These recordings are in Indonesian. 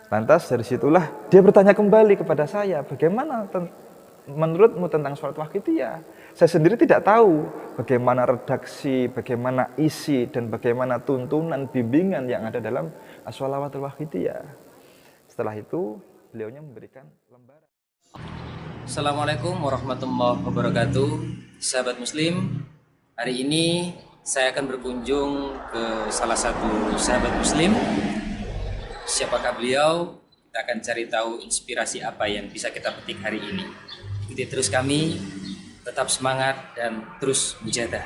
Lantas dari situlah dia bertanya kembali kepada saya, bagaimana menurutmu tentang sholat waqidiyah? Saya sendiri tidak tahu bagaimana redaksi, bagaimana isi, dan bagaimana tuntunan bimbingan yang ada dalam sholawatul waqidiyah. Setelah itu beliaunya memberikan lembaran. Assalamualaikum warahmatullahi wabarakatuh. Sahabat muslim, hari ini saya akan berkunjung ke salah satu sahabat muslim. Siapakah beliau? Kita akan cari tahu inspirasi apa yang bisa kita petik hari ini. Ikuti terus kami, tetap semangat dan terus mujahadah.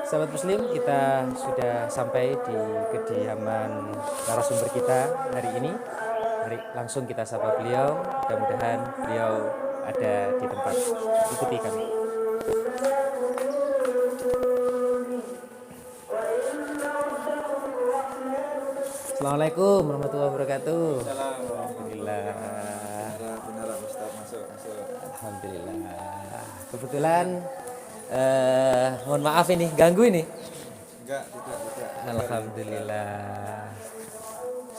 Sahabat muslim, kita sudah sampai di kediaman narasumber kita hari ini. Mari langsung kita sapa beliau. Mudah-mudahan beliau ada di tempat. Ikuti kami. Assalamualaikum warahmatullahi wabarakatuh. Alhamdulillah. Alhamdulillah. Kebetulan mohon maaf ini ganggu ini. Enggak, tidak. Alhamdulillah.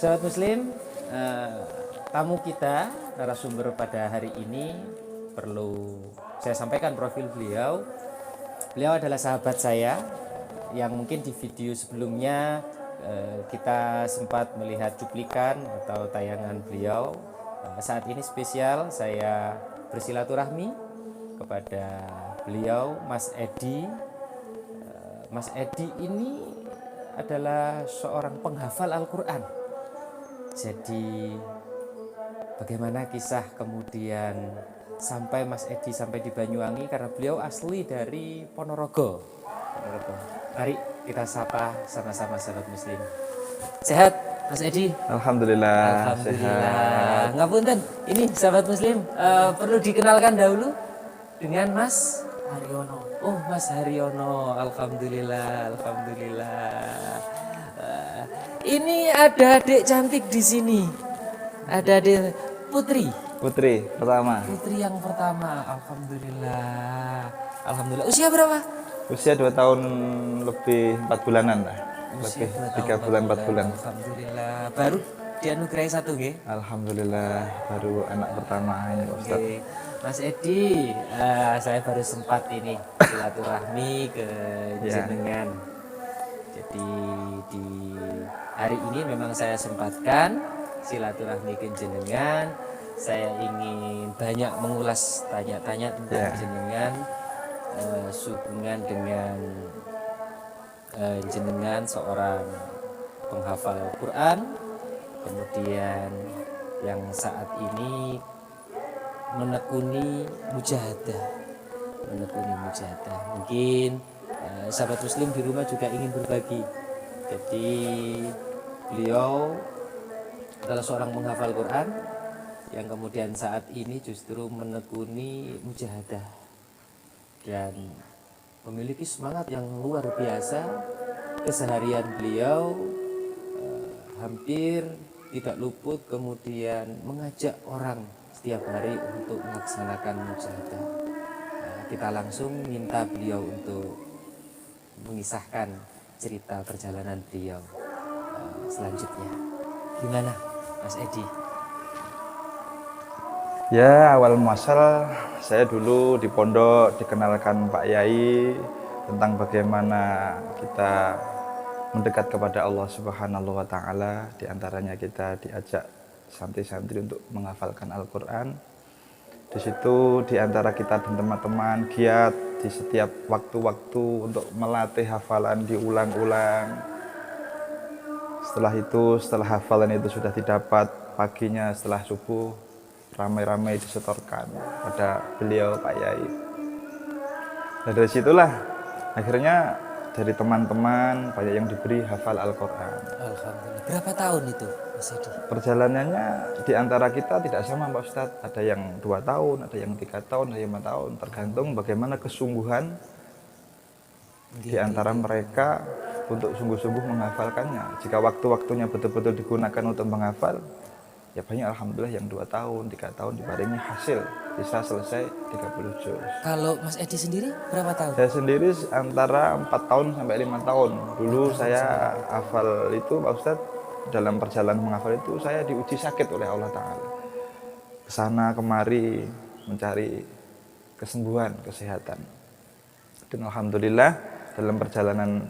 Sahabat muslim, tamu kita narasumber pada hari ini perlu saya sampaikan profil beliau. Beliau adalah sahabat saya yang mungkin di video sebelumnya kita sempat melihat cuplikan atau tayangan beliau. Saat ini spesial saya bersilaturahmi kepada beliau, Mas Edi. Mas Edi ini adalah seorang penghafal Al-Quran. Jadi bagaimana kisah kemudian sampai Mas Edi sampai di Banyuwangi, karena beliau asli dari Ponorogo. Mari kita sapa sama-sama sahabat muslim. Sehat Mas Edi? Alhamdulillah. Alhamdulillah. Ngapunten, ini sahabat muslim perlu dikenalkan dahulu dengan Mas Haryono. Oh, Mas Haryono. Alhamdulillah. Ini ada adik cantik di sini. Ada adik Putri Pertama. Putri yang pertama. Alhamdulillah. Usia berapa? Usia 2 tahun lebih 4 bulanan lah. Lebih 3 bulan 4 bulan. Alhamdulillah. Baru dianugerahi satu nggih. Alhamdulillah, baru anak pertama ini Ustaz. Oke. Mas Edi, saya baru sempat ini silaturahmi ke jenengan. Jadi di hari ini memang saya sempatkan silaturahmi ke jenengan. Saya ingin banyak mengulas tanya-tanya tentang jenengan, sehubungan dengan jenengan seorang penghafal Al-Quran, kemudian yang saat ini menekuni mujahadah. Mungkin sahabat muslim di rumah juga ingin berbagi. Jadi beliau adalah seorang penghafal Quran yang kemudian saat ini justru menekuni mujahadah dan memiliki semangat yang luar biasa. Keseharian beliau hampir tidak luput kemudian mengajak orang setiap hari untuk melaksanakan mujahadah. Nah, kita langsung minta beliau untuk mengisahkan cerita perjalanan beliau selanjutnya. Gimana, Mas Edi? Ya, awal muasal saya dulu di pondok dikenalkan Pak Yai tentang bagaimana kita mendekat kepada Allah Subhanahu wa taala. Di antaranya kita diajak santri-santri untuk menghafalkan Al-Qur'an. Di situ di antara kita dan teman-teman giat di setiap waktu-waktu untuk melatih hafalan diulang-ulang. Setelah itu, setelah hafalan itu sudah didapat, paginya setelah subuh ramai-ramai disetorkan pada beliau Pak Yai. Dan dari situlah akhirnya dari teman-teman banyak yang diberi hafal Al-Quran. Alhamdulillah. Berapa tahun itu, Mas Edi? Perjalanannya di antara kita tidak sama Pak Ustadz. Ada yang 2 tahun, ada yang 3 tahun, ada yang 5 tahun. Tergantung bagaimana kesungguhan di antara mereka untuk sungguh-sungguh menghafalkannya. Jika waktu-waktunya betul-betul digunakan untuk menghafal, ya banyak alhamdulillah yang 2 tahun, 3 tahun dibarengi hasil bisa selesai 30 juz. Kalau Mas Edi sendiri berapa tahun? Saya sendiri antara 4 tahun sampai 5 tahun. Dulu saya hafal itu Pak Ustadz, dalam perjalanan menghafal itu saya diuji sakit oleh Allah Ta'ala. Kesana kemari mencari kesembuhan, kesehatan. Dan alhamdulillah dalam perjalanan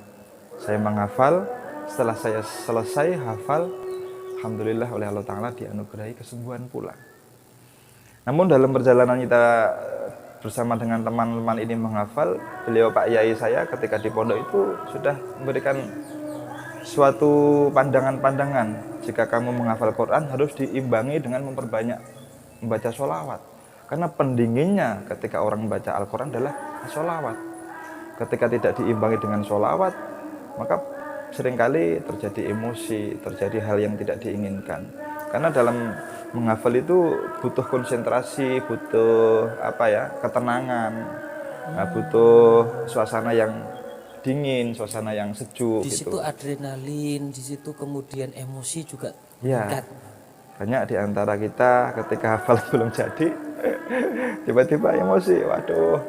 saya menghafal, setelah saya selesai hafal, alhamdulillah oleh Allah Ta'ala dianugerahi kesembuhan pula. Namun dalam perjalanan kita bersama dengan teman-teman ini menghafal, beliau Pak Yai saya ketika di pondok itu sudah memberikan suatu pandangan-pandangan. Jika kamu menghafal Quran harus diimbangi dengan memperbanyak membaca sholawat. Karena pendinginnya ketika orang membaca Al-Quran adalah sholawat. Ketika tidak diimbangi dengan sholawat, maka seringkali terjadi emosi, terjadi hal yang tidak diinginkan. Karena dalam menghafal itu butuh konsentrasi, butuh ketenangan, butuh suasana yang dingin, suasana yang sejuk. Di situ adrenalin, di situ kemudian emosi juga meningkat. Banyak di antara kita ketika hafal belum jadi, tiba-tiba emosi, waduh,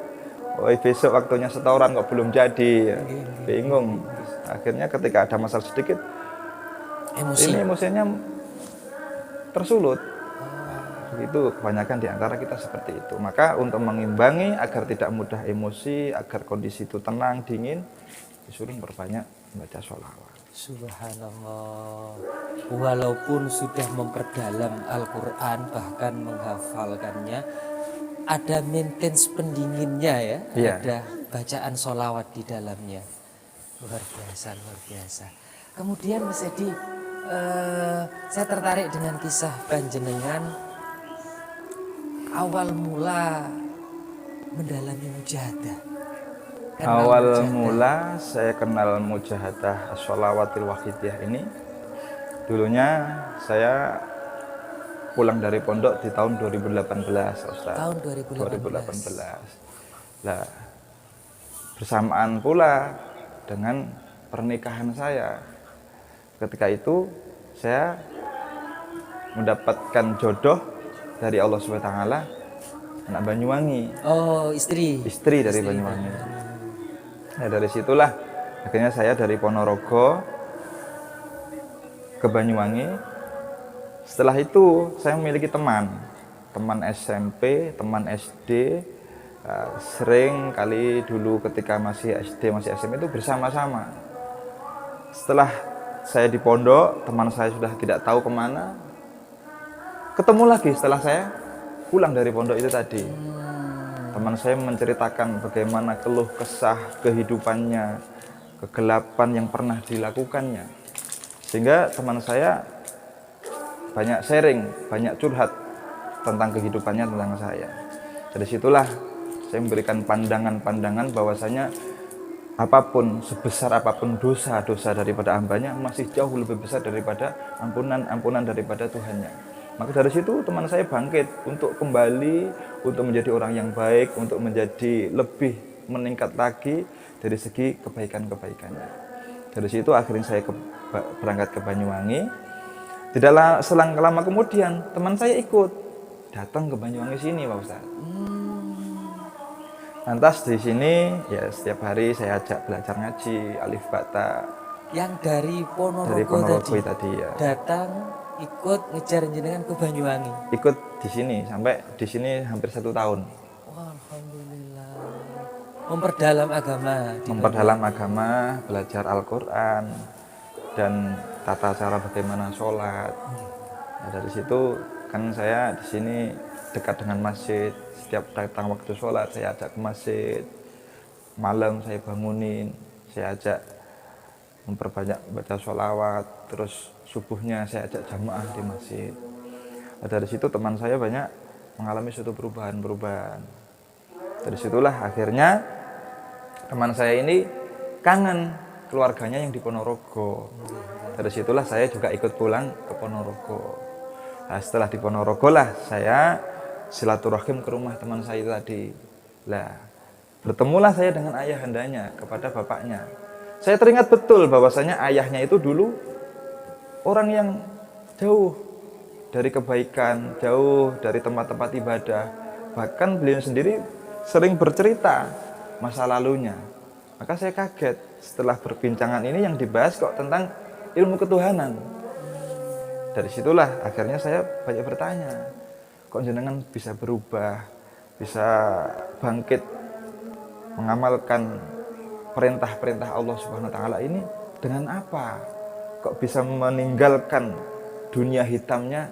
besok waktunya setoran kok belum jadi, bingung. Akhirnya ketika ada masalah sedikit, emosinya tersulut. Itu kebanyakan di antara kita seperti itu. Maka untuk mengimbangi agar tidak mudah emosi, agar kondisi itu tenang, dingin, disuruh berbanyak membaca sholawat. Subhanallah. Walaupun sudah memperdalam Al-Quran, bahkan menghafalkannya, ada maintenance pendinginnya ya, ada bacaan sholawat di dalamnya. Luar biasa, luar biasa. Kemudian Mas Edi, saya tertarik dengan kisah panjenengan awal mula mendalami mujahadah. Awal mula saya kenal mujahadah Sholawatil Wahidiyah ini, dulunya saya pulang dari pondok di tahun 2018, Ustaz. Tahun 2018. Nah, bersamaan pula dengan pernikahan saya. Ketika itu saya mendapatkan jodoh dari Allah SWT, anak Banyuwangi. Oh, istri dari Banyuwangi. Nah, dari situlah akhirnya saya dari Ponorogo ke Banyuwangi. Setelah itu saya memiliki teman SMP, teman SD. Sering kali dulu ketika masih SD, masih SMP itu bersama-sama. Setelah saya di pondok, teman saya sudah tidak tahu kemana. Ketemu lagi setelah saya pulang dari pondok itu tadi. Teman saya menceritakan bagaimana keluh kesah kehidupannya, kegelapan yang pernah dilakukannya. Sehingga teman saya banyak sharing, banyak curhat tentang kehidupannya, tentang saya. Dari situlah saya memberikan pandangan-pandangan bahwasanya apapun, sebesar apapun dosa-dosa daripada hambanya masih jauh lebih besar daripada ampunan daripada Tuhannya. Maka dari situ teman saya bangkit untuk kembali, untuk menjadi orang yang baik, untuk menjadi lebih meningkat lagi dari segi kebaikan-kebaikannya. Dari situ akhirnya saya berangkat ke Banyuwangi. Selang lama kemudian teman saya ikut datang ke Banyuwangi sini, Pak Ustaz. Lantas di sini ya setiap hari saya ajak belajar ngaji alif bata. Yang dari Dari Ponorogo, Ponorogo tadi tadi ya. datang ikut ngejar jenengan ke Banyuwangi. Ikut di sini sampai di sini hampir 1 tahun. Wah, alhamdulillah. Memperdalam agama. Memperdalam agama, belajar Al-Quran dan tata cara bagaimana sholat. Nah, dari situ kan saya di sini dekat dengan masjid. Setiap datang waktu sholat saya ajak ke masjid. Malam saya bangunin, saya ajak memperbanyak baca sholawat. Terus subuhnya saya ajak jamaah di masjid. Nah, dari situ teman saya banyak mengalami suatu perubahan. Dari situlah akhirnya teman saya ini kangen keluarganya yang di Ponorogo. Dari situlah saya juga ikut pulang ke Ponorogo. Nah, setelah di Ponorogo lah saya silaturahim ke rumah teman saya tadi. Lah, bertemulah saya dengan ayahandanya kepada bapaknya. Saya teringat betul bahwasanya ayahnya itu dulu orang yang jauh dari kebaikan, jauh dari tempat-tempat ibadah. Bahkan beliau sendiri sering bercerita masa lalunya. Maka saya kaget setelah perbincangan ini yang dibahas kok tentang ilmu ketuhanan. Dari situlah akhirnya saya banyak bertanya, kok jenengan bisa berubah, bisa bangkit mengamalkan perintah-perintah Allah Subhanahu wa taala ini dengan apa? Kok bisa meninggalkan dunia hitamnya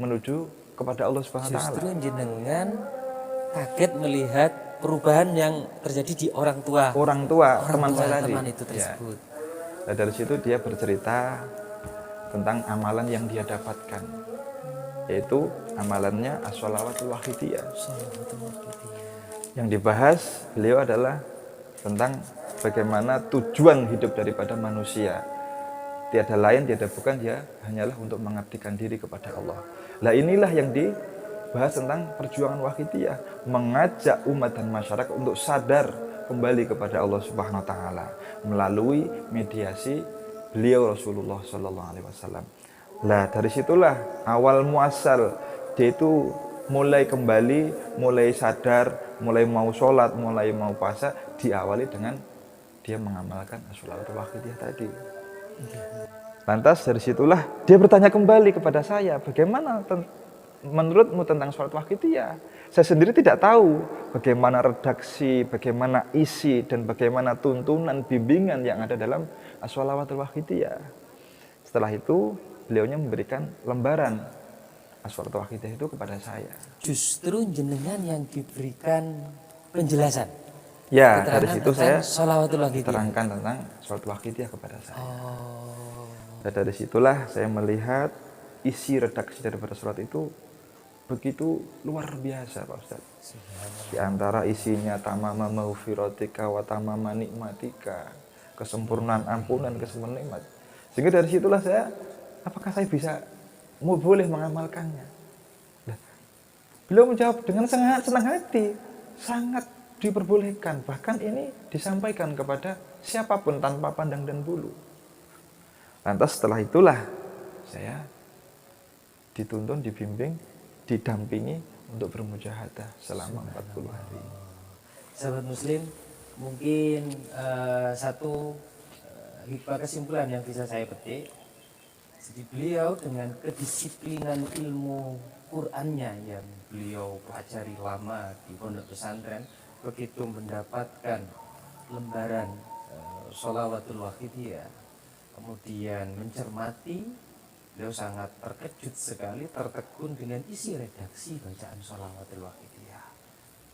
menuju kepada Allah Subhanahu wa taala? Justru jenengan kaget melihat perubahan yang terjadi di orang tua. Teman saya tadi. Teman itu tersebut. Nah, dari situ dia bercerita tentang amalan yang dia dapatkan, yaitu amalannya as-shalawatul wahidiyah. Yang dibahas beliau adalah tentang bagaimana tujuan hidup daripada manusia. Tiada lain, tiada bukan, dia hanyalah untuk mengabdikan diri kepada Allah. Lah inilah yang dibahas tentang perjuangan wahidiyah, mengajak umat dan masyarakat untuk sadar kembali kepada Allah Subhanahu wa taala melalui mediasi beliau Rasulullah sallallahu alaihi wasallam. Lah dari situlah awal muasal dia itu mulai kembali, mulai sadar, mulai mau sholat, mulai mau puasa, diawali dengan dia mengamalkan as-shalawatul wahidiyah tadi. Lantas dari situlah dia bertanya kembali kepada saya, bagaimana menurutmu tentang sholat wahidiyah? Saya sendiri tidak tahu bagaimana redaksi, bagaimana isi, dan bagaimana tuntunan bimbingan yang ada dalam as-shalawatul wahidiyah. Setelah itu beliaunya memberikan lembaran as-shalawatul wahidiyah itu kepada saya. Justru jenengan yang diberikan penjelasan. Ya, dari situ saya shalawatul wahidiyah. terangkan tentang shalawatul wahidiyah kepada saya. Oh. Dan dari situlah saya melihat isi redaksi daripada surat itu begitu luar biasa, Pak Ustaz. Di antara isinya tamama maghfiratika wa tamama nikmatika, kesempurnaan ampunan, kesempurnaan nikmat. Sehingga dari situlah saya, apakah saya bisa boleh mengamalkannya? Nah, beliau menjawab dengan sangat senang hati, sangat diperbolehkan. Bahkan ini disampaikan kepada siapapun tanpa pandang dan bulu. Lantas setelah itulah saya dituntun, dibimbing, didampingi untuk bermujahadah selama 40 hari. Sahabat Muslim, mungkin satu hikmah kesimpulan yang bisa saya petik. Jadi beliau dengan kedisiplinan ilmu Qur'annya yang beliau pelajari lama di pondok pesantren, begitu mendapatkan lembaran shalawatul wahidiyah, kemudian mencermati, beliau sangat terkejut sekali, tertegun dengan isi redaksi bacaan shalawatul wahidiyah.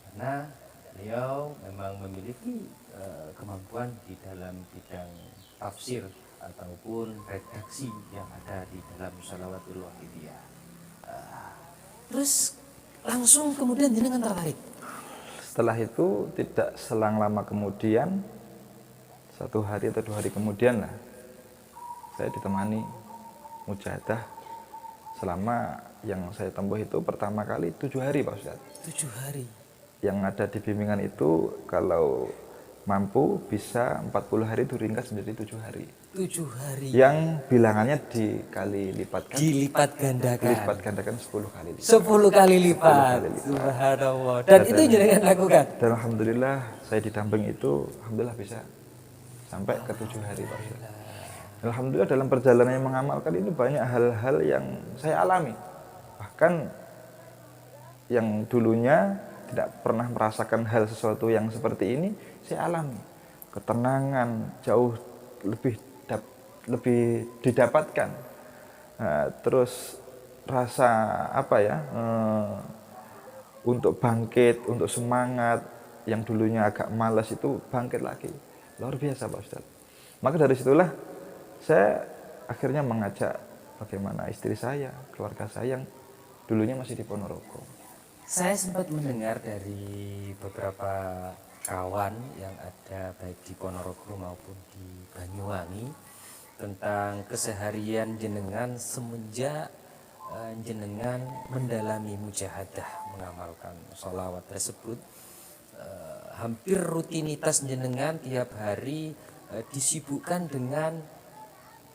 Karena beliau memang memiliki kemampuan di dalam bidang tafsir ataupun redaksi yang ada di dalam shalawatul wahidiyah. Terus langsung kemudian jenengan tertarik. Setelah itu tidak selang lama kemudian, 1 hari atau 2 hari kemudian lah, saya ditemani mujahadah selama yang saya tempuh itu pertama kali 7 hari, Pak Ustaz. 7 hari. Yang ada di bimbingan itu kalau mampu bisa 40 hari itu ringkas menjadi 7 hari. 7 hari. Yang bilangannya dikali lipatkan. Dilipat gandakan. Dilipat gandakan 10 kali lipat. 10 kali lipat. 10 kali lipat. Subhanallah. Dan itu jenengan lakukan. Dan alhamdulillah saya didamping itu alhamdulillah bisa sampai ke 7 hari Pak Ustaz. Alhamdulillah dalam perjalanan yang mengamalkan ini banyak hal-hal yang saya alami. Bahkan yang dulunya tidak pernah merasakan hal sesuatu yang seperti ini, saya alami. Ketenangan jauh lebih didapatkan. Nah, terus rasa untuk bangkit, untuk semangat yang dulunya agak malas itu bangkit lagi. Luar biasa Pak Ustadz. Maka dari situlah saya akhirnya mengajak bagaimana istri saya, keluarga saya yang dulunya masih di Ponorogo. Saya sempat mendengar dari beberapa kawan yang ada baik di Ponorogo maupun di Banyuwangi tentang keseharian jenengan semenjak jenengan mendalami mujahadah mengamalkan sholawat tersebut. Hampir rutinitas jenengan tiap hari disibukkan dengan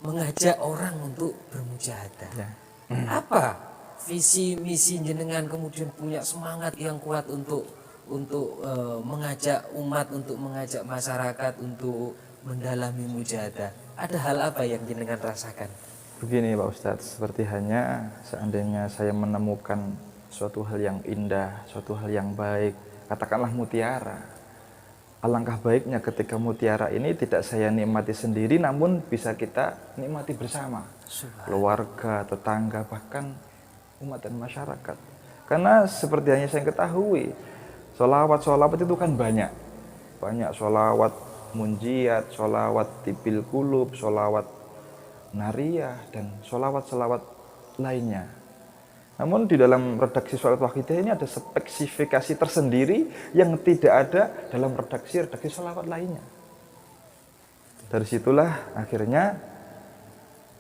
mengajak orang untuk bermujahadah. Ya. Apa visi misi jenengan kemudian punya semangat yang kuat untuk mengajak umat, untuk mengajak masyarakat untuk mendalami mujahadah? Ada hal apa yang jenengan rasakan? Begini Pak Ustadz, seperti hanya seandainya saya menemukan suatu hal yang indah, suatu hal yang baik, katakanlah mutiara. Alangkah baiknya ketika mutiara ini tidak saya nikmati sendiri, namun bisa kita nikmati bersama. Keluarga, tetangga, bahkan umat dan masyarakat. Karena seperti hanya saya ketahui, sholawat itu kan banyak. Banyak sholawat munjiat, sholawat tibil kulub, sholawat nariyah, dan sholawat lainnya. Namun di dalam redaksi sholawat wahidah ini ada spesifikasi tersendiri yang tidak ada dalam redaksi sholawat lainnya. Dari situlah akhirnya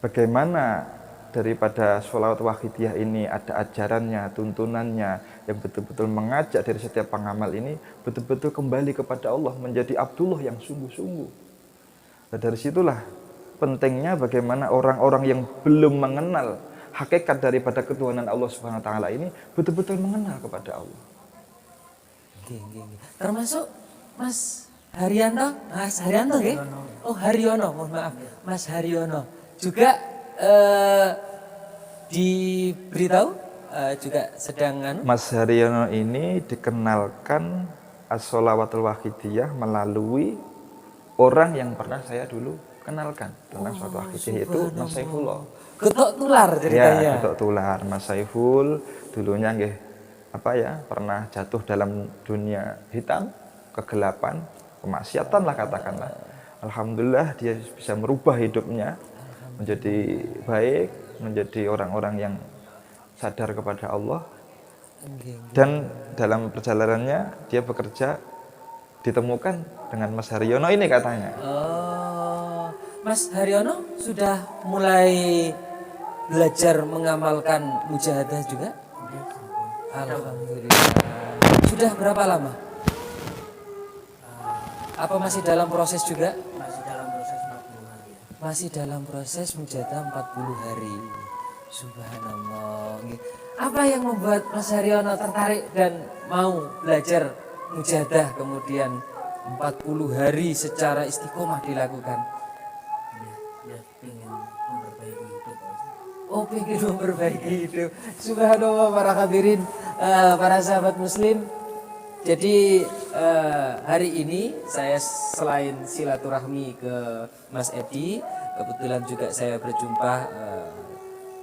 bagaimana daripada sholawat wahidiyah ini ada ajarannya, tuntunannya yang betul-betul mengajak dari setiap pengamal ini betul-betul kembali kepada Allah, menjadi Abdullah yang sungguh-sungguh. Nah, dari situlah pentingnya bagaimana orang-orang yang belum mengenal hakikat daripada ketuhanan Allah Subhanahu wa taala ini betul-betul mengenal kepada Allah. Termasuk Mas Haryanto nggih? Oh, Haryono, mohon maaf. Mas Haryono juga diberitahu juga sedang Mas Haryono ini dikenalkan as-sholawatul wahidiyah melalui orang yang pernah saya dulu kenalkan tentang sholawat wahidiyah, yaitu Mas Saifullah. Getok tular ceritanya. Ya, getok tular. Mas Saiful dulunya pernah jatuh dalam dunia hitam, kegelapan, kemaksiatan lah katakanlah. Alhamdulillah dia bisa merubah hidupnya menjadi baik, menjadi orang-orang yang sadar kepada Allah. Dan dalam perjalanannya dia bekerja ditemukan dengan Mas Haryono ini katanya. Oh, Mas Haryono sudah mulai belajar mengamalkan mujahadah juga? Alhamdulillah. Sudah berapa lama? Apa masih dalam proses juga? Masih dalam proses 40 hari. Masih dalam proses mujahadah 40 hari. Subhanallah. Apa yang membuat Mas Haryono tertarik dan mau belajar mujahadah kemudian 40 hari secara istiqomah dilakukan? Ya ingin memperbaiki hidup. Oh, pengen memperbaiki hidup. Subhanallah, para hadirin, para sahabat muslim. Jadi hari ini saya selain silaturahmi ke Mas Edi, kebetulan juga saya berjumpa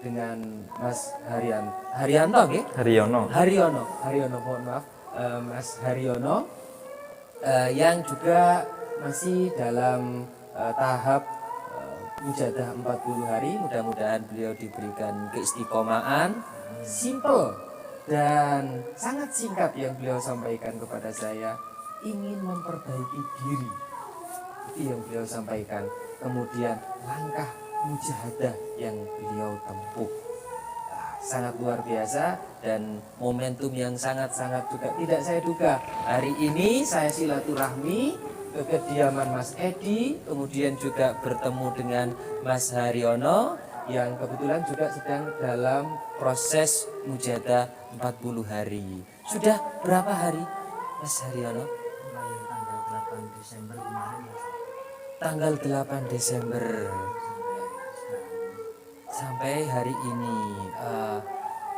dengan Mas Haryanto, nggih? Haryono, mohon maaf, Mas Haryono, yang juga masih dalam tahap mujahadah 40 hari. Mudah-mudahan beliau diberikan keistiqomahan. Simple dan sangat singkat yang beliau sampaikan kepada saya, ingin memperbaiki diri. Itu yang beliau sampaikan. Kemudian langkah mujahadah yang beliau tempuh sangat luar biasa dan momentum yang sangat-sangat juga tidak saya duga. Hari ini saya silaturahmi ke kediaman Mas Edi, kemudian juga bertemu dengan Mas Haryono yang kebetulan juga sedang dalam proses mujadah 40 hari. Sudah berapa hari Mas Haryono? mulai tanggal 8 Desember kemarin Mas, Tanggal 8 Desember sampai hari ini.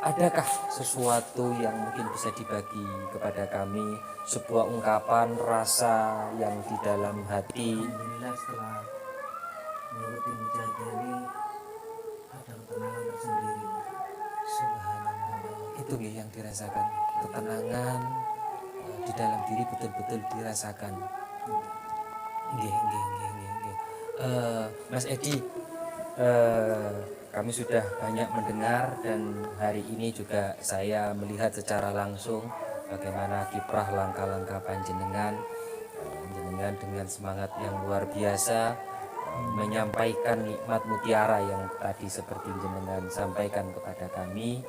Adakah sesuatu yang mungkin bisa dibagi kepada kami, sebuah ungkapan rasa yang di dalam hati? alhamdulillah setelah mengikuti mujadah ini ada ketenangan tersendiri Mas. Subhanallah, itu nih yang dirasakan, ketenangan di dalam diri betul-betul dirasakan. Nggih. Mas Edi, kami sudah banyak mendengar dan hari ini juga saya melihat secara langsung bagaimana kiprah langkah-langkah panjenengan. Panjenengan dengan semangat yang luar biasa menyampaikan nikmat mutiara yang tadi seperti jenengan sampaikan kepada kami.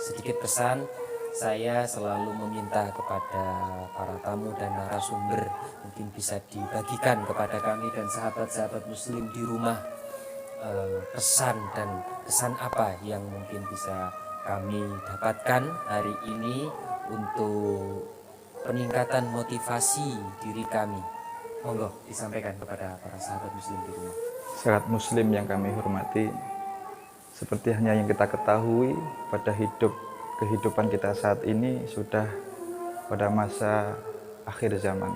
Sedikit pesan, saya selalu meminta kepada para tamu dan narasumber mungkin bisa dibagikan kepada kami dan sahabat-sahabat muslim di rumah, pesan dan kesan apa yang mungkin bisa kami dapatkan hari ini untuk peningkatan motivasi diri kami. Monggo disampaikan kepada para sahabat muslim di rumah. Sahabat muslim yang kami hormati, seperti hanya yang kita ketahui pada kehidupan kita saat ini sudah pada masa akhir zaman.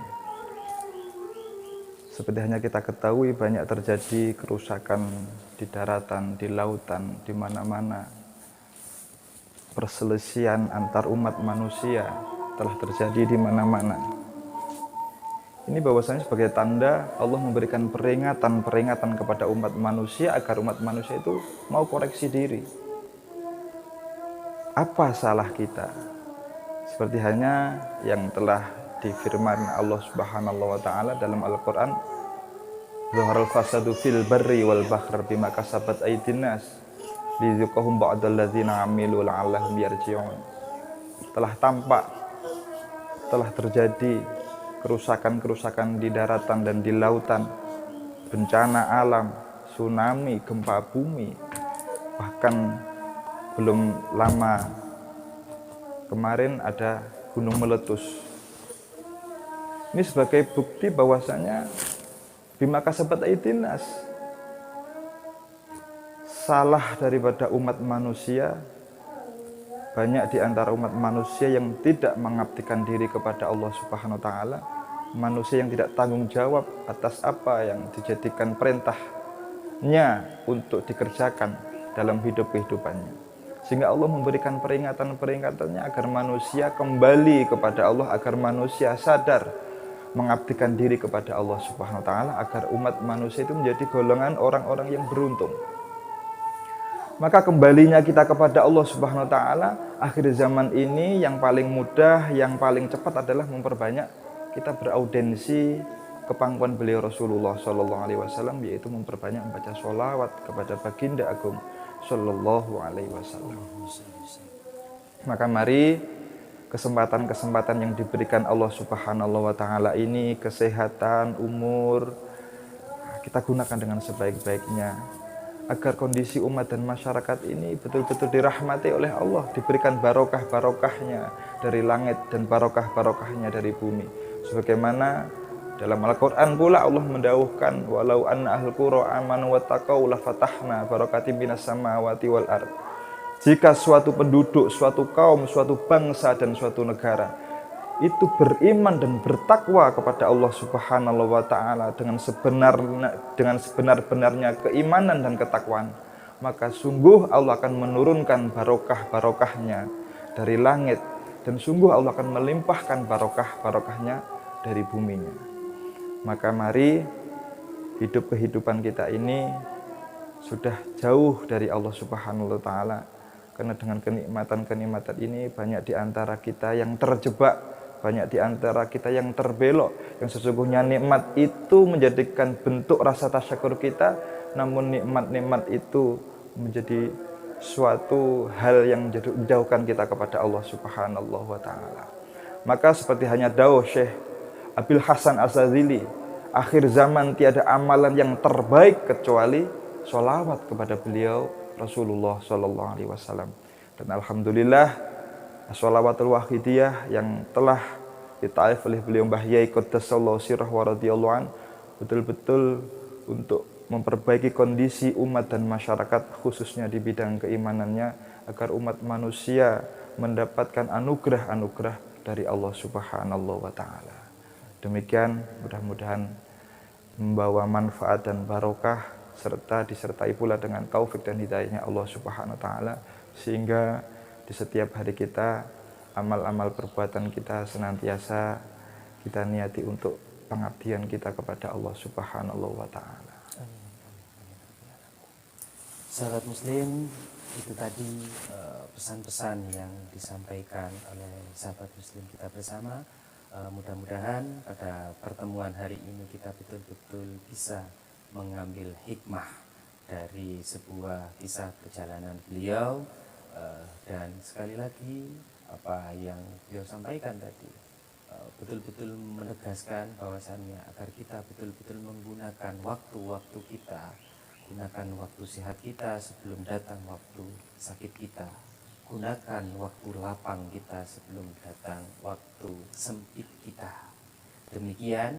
Seperti hanya kita ketahui banyak terjadi kerusakan di daratan, di lautan, di mana-mana. Perselisihan antar umat manusia telah terjadi di mana-mana. Ini bahwasanya sebagai tanda Allah memberikan peringatan kepada umat manusia agar umat manusia itu mau koreksi diri. Apa salah kita? Seperti hanya yang telah difirman Allah Subhanahu wa taala dalam Al-Qur'an, "Zaharal fasadu fil barri wal bahr bima kasabat aydin nas lizuqahum ba'dal ladzina 'amilu la'allahum yarji'un." Telah tampak, telah terjadi kerusakan-kerusakan di daratan dan di lautan, bencana alam, tsunami, gempa bumi, bahkan belum lama kemarin ada gunung meletus. Ini sebagai bukti bahwasanya bima kasabat aydin nas, salah daripada umat manusia. Banyak di antara umat manusia yang tidak mengabdikan diri kepada Allah Subhanahu wa taala, manusia yang tidak tanggung jawab atas apa yang dijadikan perintahnya untuk dikerjakan dalam hidup kehidupannya. Sehingga Allah memberikan peringatan-peringatannya agar manusia kembali kepada Allah, agar manusia sadar mengabdikan diri kepada Allah Subhanahu wa taala, agar umat manusia itu menjadi golongan orang-orang yang beruntung. Maka kembalinya kita kepada Allah Subhanahu wa taala akhir zaman ini yang paling mudah, yang paling cepat adalah memperbanyak kita beraudensi ke pangkuan beliau Rasulullah Shallallahu alaihi wasallam, yaitu memperbanyak membaca sholawat kepada baginda agung Shallallahu alaihi wasallam. Maka mari kesempatan-kesempatan yang diberikan Allah Subhanahu wa taala ini, kesehatan, umur, kita gunakan dengan sebaik-baiknya agar kondisi umat dan masyarakat ini betul-betul dirahmati oleh Allah, diberikan barokah-barokahnya dari langit dan barokah-barokahnya dari bumi. Sebagaimana dalam Al-Quran pula Allah mendauhkan, walau anna ahlul qura amanu wattaqau lafatahna barakatim minas samawati wal ard. Jika suatu penduduk, suatu kaum, suatu bangsa dan suatu negara itu beriman dan bertakwa kepada Allah Subhanahu wa taala dengan sebenar-benarnya keimanan dan ketakwaan, maka sungguh Allah akan menurunkan barokah-barokahnya dari langit, dan sungguh Allah akan melimpahkan barokah-barokahnya dari buminya. Maka mari hidup kehidupan kita ini sudah jauh dari Allah Subhanahu wa taala, karena dengan kenikmatan-kenikmatan ini banyak di antara kita yang terjebak, banyak di antara kita yang terbelok, yang sesungguhnya nikmat itu menjadikan bentuk rasa tasyakur kita, namun nikmat-nikmat itu menjadi suatu hal yang menjauhkan kita kepada Allah Subhanahu wa taala. Maka seperti hanya dawuh Syekh Abil Hasan Asyadzili, akhir zaman tiada amalan yang terbaik kecuali sholawat kepada beliau Rasulullah Shallallahu Alaihi Wasallam. Dan alhamdulillah sholawatul wahidiyah yang telah ditaif oleh beliau Mbah Yai Qaddasallahu sirrah wa radhiyallahu an betul-betul untuk memperbaiki kondisi umat dan masyarakat khususnya di bidang keimanannya agar umat manusia mendapatkan anugerah-anugerah dari Allah Subhanahu wa taala. Demikian mudah-mudahan membawa manfaat dan barokah serta disertai pula dengan taufik dan hidayahnya Allah Subhanahu wa taala sehingga di setiap hari kita amal-amal perbuatan kita senantiasa kita niati untuk pengabdian kita kepada Allah Subhanahu wa taala. Sahabat Muslim, itu tadi pesan-pesan yang disampaikan oleh sahabat Muslim kita bersama. Mudah-mudahan pada pertemuan hari ini kita betul-betul bisa mengambil hikmah dari sebuah kisah perjalanan beliau, dan sekali lagi apa yang beliau sampaikan tadi betul-betul menegaskan bahwasannya agar kita betul-betul menggunakan waktu-waktu kita, gunakan waktu sehat kita sebelum datang waktu sakit kita, gunakan waktu lapang kita sebelum datang waktu sempit kita. Demikian